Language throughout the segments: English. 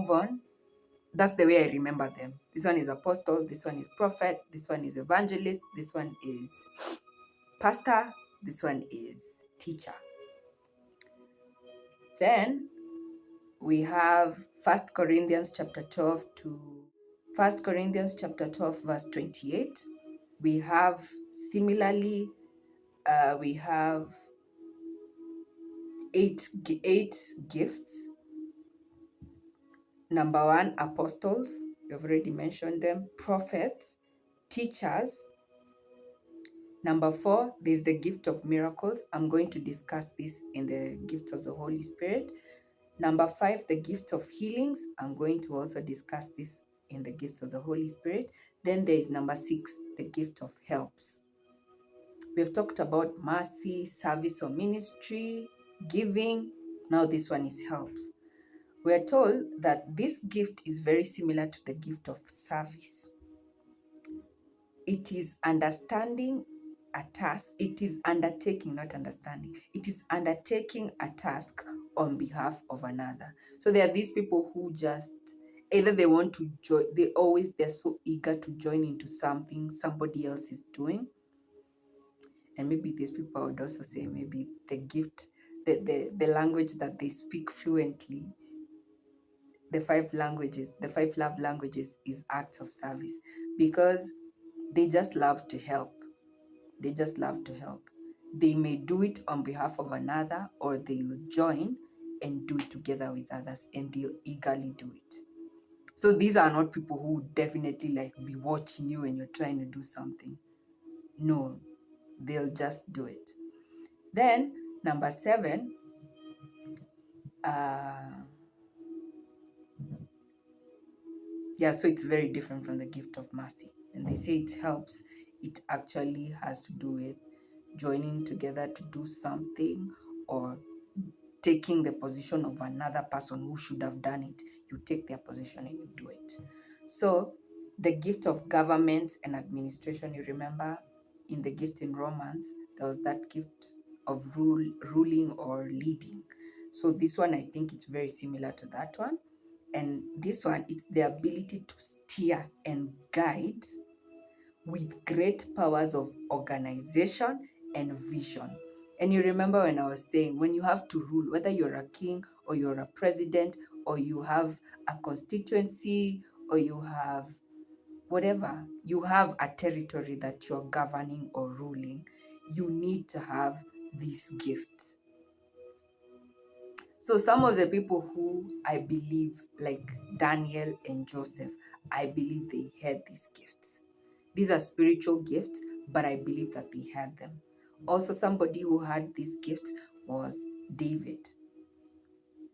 move on, that's the way I remember them. This one is apostle, this one is prophet, this one is evangelist, this one is pastor, this one is teacher. Then we have 1 Corinthians chapter 12 verse 28. We have similarly, we have eight gifts. Number 1, apostles. We've already mentioned them. Prophets, teachers. Number 4, there's the gift of miracles. I'm going to discuss this in the gift of the Holy Spirit. Number 5, the gift of healings. I'm going to also discuss this in the gifts of the Holy Spirit. Then there is number 6, the gift of helps. We've talked about mercy, service or ministry, giving. Now this one is helps. We're told that this gift is very similar to the gift of service. It is understanding a task. It is undertaking, not understanding. It is undertaking a task on behalf of another. So there are these people who just, either they want to join, they're so eager to join into something somebody else is doing. And maybe these people, I would also say maybe the gift, the language that they speak fluently, the 5 love languages is acts of service, because they just love to help. They just love to help. They may do it on behalf of another, or they will join and do it together with others, and they'll eagerly do it. So these are not people who would definitely like be watching you when you're trying to do something. No, they'll just do it. Then number 7, so it's very different from the gift of mercy. And they say it helps. It actually has to do with joining together to do something, or taking the position of another person who should have done it. You take their position and you do it. So the gift of government and administration, you remember in the gift in Romans, there was that gift of ruling or leading. So this one, I think it's very similar to that one. And this one, it's the ability to steer and guide with great powers of organization and vision. And you remember when I was saying, when you have to rule, whether you're a king or you're a president, or you have a constituency, or you have whatever, you have a territory that you're governing or ruling, you need to have this gift. So some of the people who I believe, like Daniel and Joseph, I believe they had these gifts. These are spiritual gifts, but I believe that they had them. Also, somebody who had this gift was David.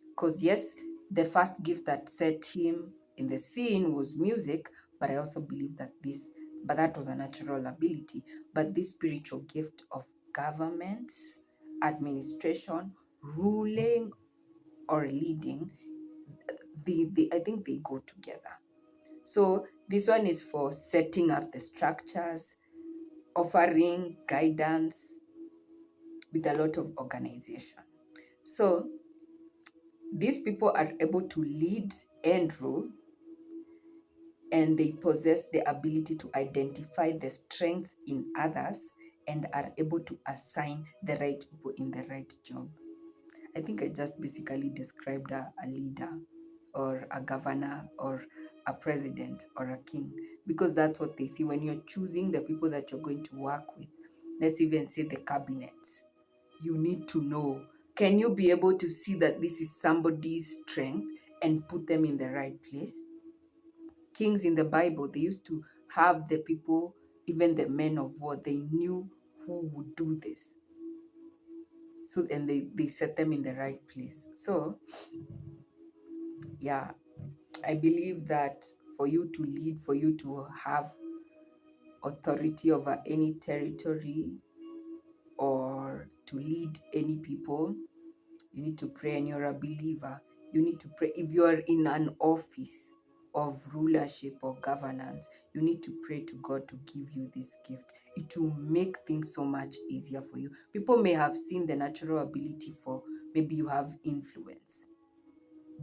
Because yes, the first gift that set him in the scene was music, but I also believe that that was a natural ability. But this spiritual gift of governments, administration, ruling, or leading, I think they go together. So this one is for setting up the structures, offering guidance with a lot of organization. So these people are able to lead and rule, and they possess the ability to identify the strength in others and are able to assign the right people in the right job. I think I just basically described a leader or a governor or a president or a king, because that's what they see when you're choosing the people that you're going to work with. Let's even say the cabinet. You need to know, can you be able to see that this is somebody's strength and put them in the right place? Kings in the Bible, they used to have the people, even the men of war, they knew who would do this. So, and they set them in the right place. So, yeah, I believe that for you to lead, for you to have authority over any territory or to lead any people, you need to pray. And you're a believer, you need to pray. If you are in an office of rulership or governance, you need to pray to God to give you this gift. It will make things so much easier for you. People may have seen the natural ability for, maybe you have influence,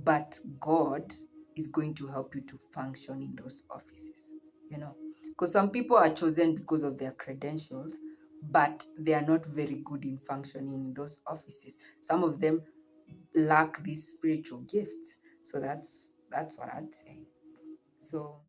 but God is going to help you to function in those offices, you know. Because some people are chosen because of their credentials, but they are not very good in functioning in those offices. Some of them lack these spiritual gifts. So that's what I'd say. So